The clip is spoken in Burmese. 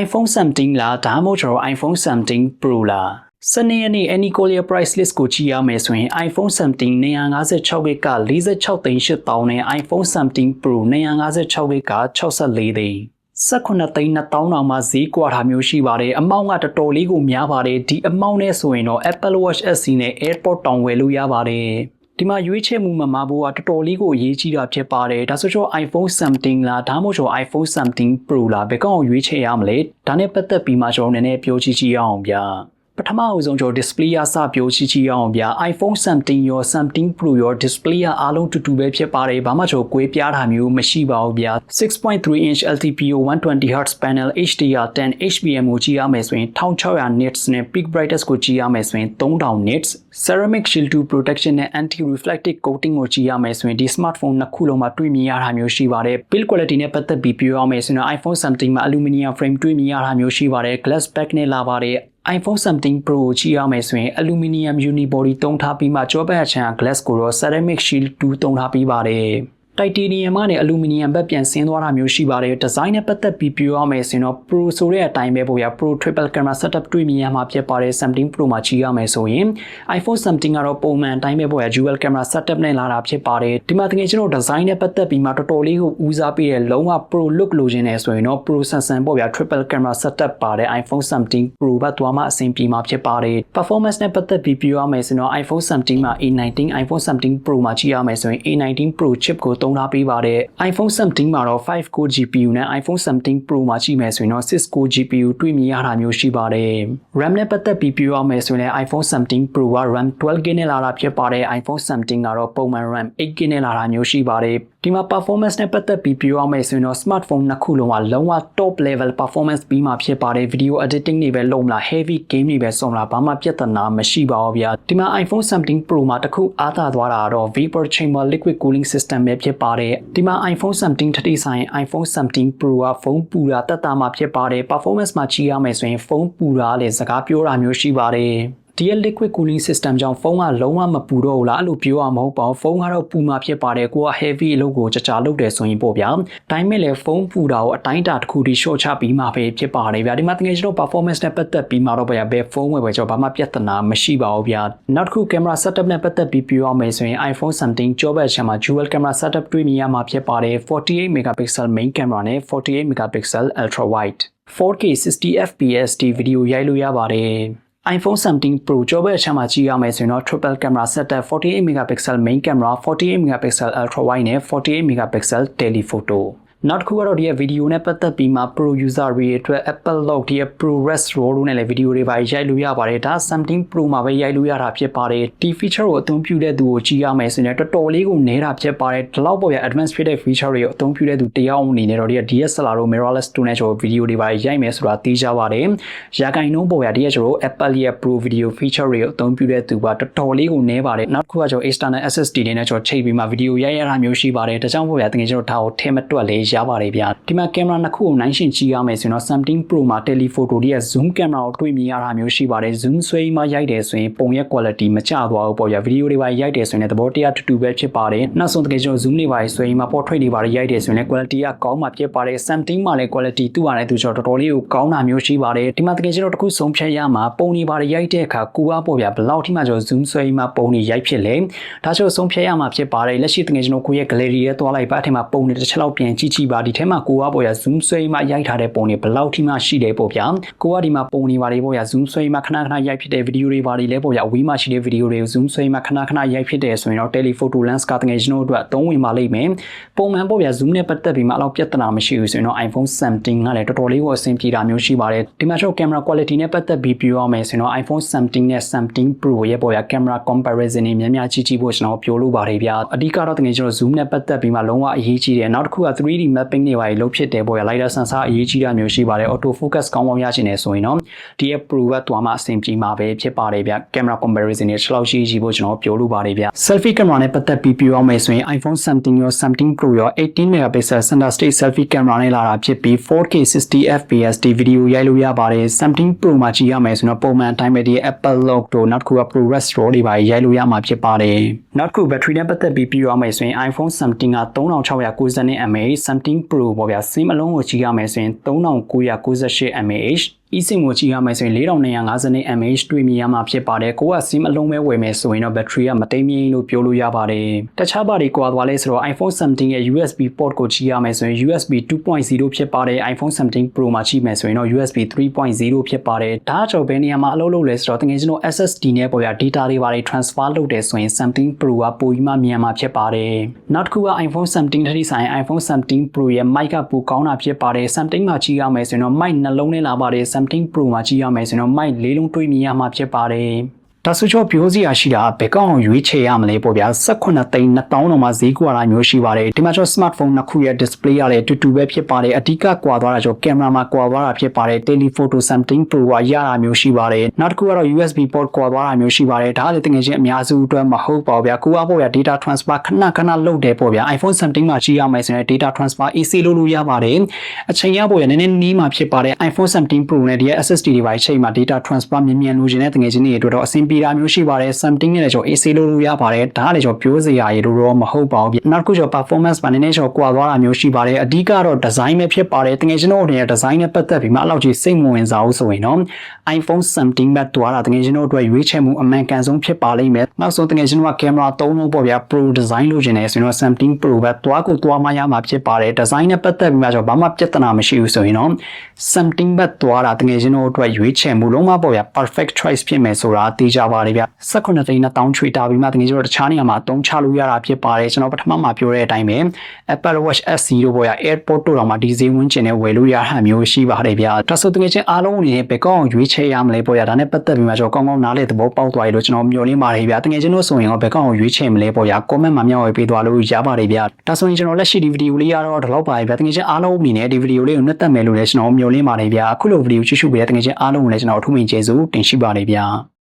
iPhone 17လားဒါမှမဟုတ်ကျွန်တော် iPhone 17 Pro လားစနေနေ့ Anycolia price list ကိုကြည့်ရမယ်ဆိုရင် iPhone 17 256GB က 46,800,000 နဲ့ iPhone 17 Pro 256GB က 64,000 18,200,000 တောင်မှဈေးကွာတာမျိုးရှိပါတယ်အမောင်းကတော်တော်လေးကိုများပါတယ်ဒီအမောင်းနဲ့ဆိုရင်တော့ Apple Watch SE နဲ့ AirPods တောင်ဝယ်လို့ရပါတယ်ဒီမှာရွေးချယ်မှုမမှာဖို့ကတော်တော်လေးကိုအရေးကြီးတာဖြစ်ပါတယ်ဒါဆိုတော့ iPhone 17လားဒါမှမဟုတ် iPhone 17 Pro လားဘယ်ကောင်ကိုရွေးချယ်ရမလဲဒါနဲ့ပတ်သက်ပြီးမှကျွန်တော်နည်းနည်းပြောကြည့်အောင်ဗျာပထမအဆုံးကျွန်တော် display အစပြောကြည့်အောင်ဗျာ iPhone 17 ရော 17 Pro ရော display အားလုံးတူတူပဲဖြစ်ပါတယ်ဘာမှကျွန်တော်ကွဲပြားတာမျိုးမရှိပါဘူးဗျာ 6.3 inch LTPO 120Hz panel HDR10 HBM ကိုကြည့်ရမယ်ဆိုရင် 1600 nits နဲ့ peak brightness ကိုကြည့်ရမယ်ဆိုရင် 3000 nits ceramic shield 2 protection နဲ့ anti reflective coating ကိုကြည့်ရမယ်ဆိုရင်ဒီ smartphone နှစ်ခုလုံးမှာတွေ့မြင်ရတာမျိုးရှိပါတယ် build quality နဲ့ပတ်သက်ပြီးပြောရမယ်ဆိုရင် iPhone 17 မှာ aluminum frame တွေ့မြင်ရတာမျိုးရှိပါတယ် glass back နဲ့လာပါတယ်iPhone 17 Pro ကိုကြည့်ရမယ်ဆိုရင် aluminum unibody သုံးထားပြီးမှကြောပတ်ချမ်း glass ကိုတော့ ceramic shield 2 သုံးထားပြီးပါတယ်titanium နဲ့ aluminum ဘက်ပြန်ဆင်းသွားတာမျိုးရှိပါတယ် design နဲ့ပတ်သက်ပြီးပြောရမယ်ဆိုရင်တော့ Pro ဆိုတဲ့အတိုင်းပဲပေါ့ဗျာ Pro triple camera setup တွေ့မြင်ရမှာဖြစ်ပါတယ်17 Pro မှာကြည့်ရမယ်ဆိုရင် iPhone 17 ကတော့ပုံမှန်အတိုင်းပဲပေါ့ဗျာ dual camera setup နဲ့လာတာဖြစ်ပါတယ်ဒီမှာတကယ်ကျွန်တော် design နဲ့ပတ်သက်ပြီးမှတော်တော်လေးကိုဦးစားပေးတဲ့လုံးဝ Pro look လိုချင်နေဆိုရင်တော့ Pro Samsung ပေါ့ဗျာ triple camera setup ပါတယ် iPhone 17 Pro ဘက်သွားမှအဆင်ပြေမှာဖြစ်ပါတယ် performance နဲ့ပတ်သက်ပြီးပြောရမယ်ဆိုရင်တော့ iPhone 17 မှာ A19 iPhone 17 Pro မှာကြည့်ရမယ်ဆိုရင် A19 Pro chip ကိုသုံးထားပေးပါတယ် iPhone 17 မှာတော့ 5-core GPU နဲ့ iPhone 17 Pro မှာကြည့်မယ်ဆိုရင်တော့ 6-core GPU တွေ့မြင်ရတာမျိုးရှိပါတယ် RAM နဲ့ပတ်သက်ပြီးပြောရမယ်ဆိုရင် iPhone 17 Pro က RAM 12GB နဲ့လာတာဖြစ်ပါတယ် iPhone 17 ကတော့ပုံမှန် RAM 8GB နဲ့လာတာမျိုးရှိပါတယ်ဒီမှာ performance နဲ့ပတ်သက်ပြီးပြောရမယ်ဆိုရင်တော့ smartphone နှစ်ခုလုံးကလုံးဝ top level performance ပြီးမှဖြစ်ပါတယ် video editing တွေပဲလုပ်မလား heavy game တွေပဲစုံလားဘာမှပြဿနာမရှိပါဘူးဗျာဒီမှာ iPhone 17 Pro မှာတခုအားသာသွားတာတော့ vapor chamber liquid cooling system ပဲဖြစ်ပါတယ်ဒီမှာ iPhone 17 ထပ်ဆိုင် iPhone 17 Pro ကဖုန်းပူတာတက်တာမှဖြစ်ပါတယ် performance မှာကြည့်ရမယ်ဆိုရင်ဖုန်းပူတာလည်းစကားပြောတာမျိုးရှိပါတယ်ဒီ liquid cooling system ကြောင့်ဖုန်းကလုံးဝမပူတော့ဘူးလားအဲ့လိုပြောရမှာမဟုတ်ပါဘူးဖုန်းကတော့ပူမှာဖြစ်ပါတယ်ကိုက heavy အလုပ်ကိုကြာလုပ်တယ်ဆိုရင်ပေါ့ဗျာဒါပေမဲ့လည်းဖုန်းပူတာကိုအတိုင်းအတာတစ်ခုထိ short ချပြီးမှပဲဖြစ်ပါတယ်ဗျာဒီမှာတကယ်ကျွန်တော် performance နဲ့ပတ်သက်ပြီးမှတော့ဗျာဘယ်ဖုန်းဝယ်ပဲကျွန်တော်ဘာမှပြဿနာမရှိပါဘူးဗျာနောက်တစ်ခု camera setup နဲ့ပတ်သက်ပြီးပြောရမယ်ဆိုရင် iPhone 17 ကြောပတ်ချမ်းမှာ dual camera setup တွေ့မြင်ရမှာဖြစ်ပါတယ်48 megapixel main camera နဲ့48 megapixel ultra wide 4K 60fps ဒီ video ရိုက်လို့ရပါတယ်iPhone 17 Pro ကြောပတ်အချမ်းမှာကြည့်ရမယ်ဆိုရင်တော့ triple camera setup 48 megapixel main camera 48 megapixel ultra wide နဲ့48 megapixel telephotoနောက်တစ်ခုကတော့ဒီဗီဒီယိုနဲ့ပတ်သက်ပြီးမှ Pro user တွေအတွက် Apple Lock ဒီ ProRes RAW လို့နဲ့လည်းဗီဒီယိုတွေပါရိုက်လို့ရပါတယ်ဒါ17 Pro မှာပဲရိုက်လို့ရတာဖြစ်ပါတယ်ဒီ feature ကိုအသုံးပြုတဲ့သူကိုကြည့်ရမယ်ဆိုရင်တော်တော်လေးကိုနည်းတာဖြစ်ပါတယ်ဒီလောက်ပေါ့ဗျာ advanced ဖြစ်တဲ့ feature တွေကိုအသုံးပြုတဲ့သူတယောက်အနေနဲ့တော့ဒီ DSLR တို့ mirrorless တို့နဲ့ကျွန်တော်ဗီဒီယိုတွေပါရိုက်မယ်ဆိုတာသိကြပါတယ်ရာခိုင်နှုန်းပေါ့ဗျာဒီကကျွန်တော် Apple ရဲ့ Pro video feature တွေကိုအသုံးပြုတဲ့သူကတော်တော်လေးကိုနည်းပါတယ်နောက်တစ်ခုကကျွန်တော် external SSD တွေနဲ့ကျွန်တော်ချိန်ပြီးမှဗီဒီယိုရိုက်ရတာမျိုးရှိပါတယ်ဒါကြောင့်ပေါ့ဗျာတကယ်ကျွန်တော်ဒါကိုထည့်မတွက်လေးရပါတယ်ဗျာဒီမှာကင်မရာနှစ်ခုကိုနိုင်ရှင်ကြည့်ရမယ်ဆိုရင်တော့ 17 Pro မှာ telephoto ရဲ့ zoom camera ကိုတွေ့မြင်ရတာမျိုးရှိပါတယ် zoom ဆွဲမှရိုက်တယ်ဆိုရင်ပုံရဲ့ quality မကျသွားဘူးပေါ့ဗျာဗီဒီယိုတွေပါရိုက်တယ်ဆိုရင်လည်းသဘောတရားတူတူပဲဖြစ်ပါတယ်နောက်ဆုံးတကယ်ကျွန်တော် zoom တွေပါဆွဲမှ portrait တွေပါရိုက်တယ်ဆိုရင်လည်း quality ကကောင်းမှဖြစ်ပါတယ် 17 မှာလည်း quality သူ့ဟာလည်းသူကျွန်တော်တော်တော်လေးကိုကောင်းတာမျိုးရှိပါတယ်ဒီမှာတကယ်ကျွန်တော်တခုဆုံးဖြတ်ရမှာပုံတွေပါရိုက်တဲ့အခါကိုကပေါ့ဗျာဘယ်လောက်ထိမှကျွန်တော် zoom ဆွဲမှပုံတွေရိုက်ဖြစ်လဲဒါဆိုဆုံးဖြတ်ရမှာဖြစ်ပါတယ်လက်ရှိတကယ်ကျွန်တော်ကိုရဲ့ gallery ရဲ့သွားလိုက်ပါအထက်မှာပုံတွေတစ်ချက်လောက်ပြန်ကြည့်ပါဒီထဲမှာကိုကပေါ့ဗျာ zoom ဆွဲမှရိုက်ထားတဲ့ပုံတွေဘယ်လောက်ထိမှရှိတယ်ပေါ့ဗျာကိုကဒီမှာပုံတွေပါတယ်ပေါ့ဗျာ zoom ဆွဲမှခဏခဏရိုက်ဖြစ်တဲ့ဗီဒီယိုတွေပါတယ်လဲပေါ့ဗျာအဝေးမှာရှိတဲ့ဗီဒီယိုတွေကို zoom ဆွဲမှခဏခဏရိုက်ဖြစ်တယ်ဆိုရင်တော့ telephoto lens ကတကယ်ကျွန်တော်တို့အသုံးဝင်ပါလိမ့်မယ်ပုံမှန်ပေါ့ဗျာ zoom နဲ့ပတ်သက်ပြီးမှအလောက်ပြဿနာမရှိဘူးဆိုရင်တော့ iPhone 17 ကလည်းတော်တော်လေးကိုအဆင်ပြေတာမျိုးရှိပါတယ်ဒီမှာကျွန်တော် camera quality နဲ့ပတ်သက်ပြီးပြောရမယ်ဆိုရင်တော့ iPhone 17 နဲ့ 17 Pro ရဲ့ပေါ့ဗျာ camera comparison တွေများများကြည့်ဖို့ကျွန်တော်ပြောလို့ပါတယ်ဗျာအဓိကတော့တကယ်ကျွန်တော် zoom နဲ့ပတ်သက်ပြီးမှလုံးဝအရေးကြီးတယ်နောက်တစ်ခုက 3D mapping တွေပါလုပ်ဖြစ်တယ်ပေါ့ဗျာ LiDAR sensor အရေးကြီးတာမျိုးရှိပါတယ် auto focus ကောင်းကောင်းရရှိနေဆိုရင်တော့ဒီ Pro ကသွားမှအဆင်ပြေမှာပဲဖြစ်ပါတယ်ဗျ camera comparison တွေလောက်ရှိဖို့ကျွန်တော်ပြောလို့ပါတယ်ဗျ selfie camera နဲ့ပတ်သက်ပြီးပြောအောင်မယ်ဆိုရင် iPhone 17 ရော 17 Pro ရော 18 megapixel center stage selfie camera နဲ့လာတာဖြစ်ပြီး 4K 60fps ဒီဗီဒီယိုရိုက်လို့ရပါတယ်17 Pro မှာကြည့်ရမယ်ဆိုတော့ပုံမှန်အတိုင်းပဲဒီ Apple Lock တို့နောက်တစ်ခုက ProRes RAW တွေပါရိုက်လို့ရမှာဖြစ်ပါတယ်နောက်တစ်ခု battery နဲ့ပတ်သက်ပြီးပြောအောင်မယ်ဆိုရင် iPhone 17 က 3690mAh 17 Pro ပေါ့ဗျာ SIM အလုံးကိုကြည့်ရမယ်ဆိုရင်3998 mAh eSIM ကိုကြည့်ရမယ်ဆိုရင်4250 mAh တွေ့မြင်ရမှာဖြစ်ပါတယ်ကိုက SIM အလုံးပဲဝယ်မယ်ဆိုရင်တော့ battery ကမတိမ်မြင့်လို့ပြောလို့ရပါတယ်တခြားဘာတွေကွာသွားလဲဆိုတော့ iPhone 17ရဲ့ USB port ကိုကြည့်ရမယ်ဆိုရင် USB 2.0 ဖြစ်ပါတယ် iPhone 17 Pro မှာကြည့်မယ်ဆိုရင်တော့ USB 3.0 ဖြစ်ပါတယ်ဒါကြောင့်ဘယ်နေရာမှာအလုပ်လုပ်လဲဆိုတော့တကယ်ကျွန်တော် SSD နဲ့ပေါ့ဗျာ data တွေဘာတွေ transfer လုပ်တယ်ဆိုရင် 17 Pro ကပိုပြီးမှမြန်မှာဖြစ်ပါတယ်နောက်တစ်ခုက iPhone 17 ထိဆိုင် iPhone 17 Pro ရဲ့ mic ကပိုကောင်းတာဖြစ်ပါတယ်17မှာကြည့်ရမယ်ဆိုရင်တော့ mic နှလုံးနဲ့လာပါတယ်17 Pro မှာကြည့်ရမယ်ဆိုရင်တော့ mic ၄လုံးတွေ့မြင်ရမှာဖြစ်ပါတယ်ဒါဆိုတော့ပြောစရာရှိတာဘယ်ကောက်အောင်ရွေးချယ်ရမလဲပေါ့ဗျာ18သိန်း2000တောင်မှဈေးကွာတာမျိုးရှိပါတယ်ဒီမှာကျွန်တော် smartphone နှစ်ခုရဲ့ display ရတယ်တူတူပဲဖြစ်ပါတယ်အဓိကကွာသွားတာကျွန်တော် camera မှာကွာသွားတာဖြစ်ပါတယ် telephoto 17 Pro ကရတာမျိုးရှိပါတယ်နောက်တစ်ခုကတော့ USB port ကွာသွားတာမျိုးရှိပါတယ်ဒါကလည်းတကယ်ချင်းအများစုအတွက်မဟုတ်ပါဘူးဗျာကိုကပေါ့ဗျာ data transfer ခဏလုပ်တယ်ပေါ့ဗျာ iPhone 17မှာကြည့်ရမယ်ဆိုရင် data transfer easy လုပ်လို့ရပါတယ်အချိန်ရပေါ့ဗျာနည်းနည်းနီးမှာဖြစ်ပါတယ် iPhone 17 Pro နဲ့ဒီ SSD တွေပါချိန်မှာ data transfer မြန်လို့ခြင်းတဲ့တကယ်ချင်းတွေအတွက်တော့အဆင်ပြေတာမျိုးရှိပါတယ် something နဲ့လည်းကျွန်တော် AC လို့ရပါတယ်ဒါကလည်းကျွန်တော်ပြောစရာရေလို့တော့မဟုတ်ပါဘူးနောက်တစ်ခုကျွန်တော် performance ပါနည်းနည်းကျွန်တော်ကွာသွားတာမျိုးရှိပါတယ်အဓိကတော့ design ပဲဖြစ်ပါတယ်တကယ်ကျွန်တော်တို့ရဲ့ design နဲ့ပတ်သက်ပြီးမှအဲ့လောက်ကြီးစိတ်မဝင်စားဘူးဆိုရင်တော့ iPhone 17 Max တွားတာတကယ်ကျွန်တော်တို့အတွက်ရွေးချယ်မှုအမှန်ကန်ဆုံးဖြစ်ပါလိမ့်မယ်နောက်ဆုံးတကယ်ကျွန်တော်က camera 3လုံးပေါ့ဗျာ Pro design လို့ခြင်းနဲ့ဆိုရင်တော့ 17 Pro ပဲတွားကိုတွားမှရမှာဖြစ်ပါတယ် design နဲ့ပတ်သက်ပြီးမှကျွန်တော်ဘာမှပြဿနာမရှိဘူးဆိုရင်တော့ 17 Max တွားတာတကယ်ကျွန်တော်တို့အတွက်ရွေးချယ်မှုလုံးဝပေါ့ဗျာ perfect choice ဖြစ်မယ်ဆိုတာသိကြပါတယ်ဗျ18သိန်း2000ချွေတာပြီးမှတကယ်ကျွန်တော်တခြားနေရာမှာအသုံးချလို့ရတာဖြစ်ပါတယ်ကျွန်တော်ပထမမှာပြောတဲ့အတိုင်းပဲ Apple Watch SE တို့ပေါ့ဗျာ AirPods တို့တော့မှဒီဈေးဝန်းကျင်နဲ့ဝယ်လို့ရတာမျိုးရှိပါတယ်ဗျာဒါဆိုတကယ်ချင်းအားလုံးအနေနဲ့ဘယ်ကောက်အောင်ရွေးချယ်ရမလဲပေါ့ဗျာဒါနဲ့ပတ်သက်ပြီးမှကျွန်တော်ကောင်းကောင်းနားလည်သဘောပေါက်သွားပြီလို့ကျွန်တော်မျှော်လင့်ပါတယ်ဗျာတကယ်ချင်းတို့ဆိုရင်တော့ဘယ်ကောက်အောင်ရွေးချယ်မလဲပေါ့ဗျာ comment မှာမျှဝေပေးသွားလို့ရပါတယ်ဗျာဒါဆိုရင်ကျွန်တော်လက်ရှိဒီဗီဒီယိုလေးကတော့ဒီလောက်ပါပဲဗျာတကယ်ချင်းအားလုံးအနေနဲ့ဒီဗီဒီယိုလေးကိုနှက်သက်မယ်လို့လည်းကျွန်တော်မျှော်လင့်ပါတယ်ဗျာအခုလိုဗီဒီယိုကြည့်ရှုပေးတဲ့တကယ်ချင်းအားလုံးကိုလည်းကျွန်တော်အထူးမြင်ကျေးဇူးတင်ရှိပါတယ်ဗျာ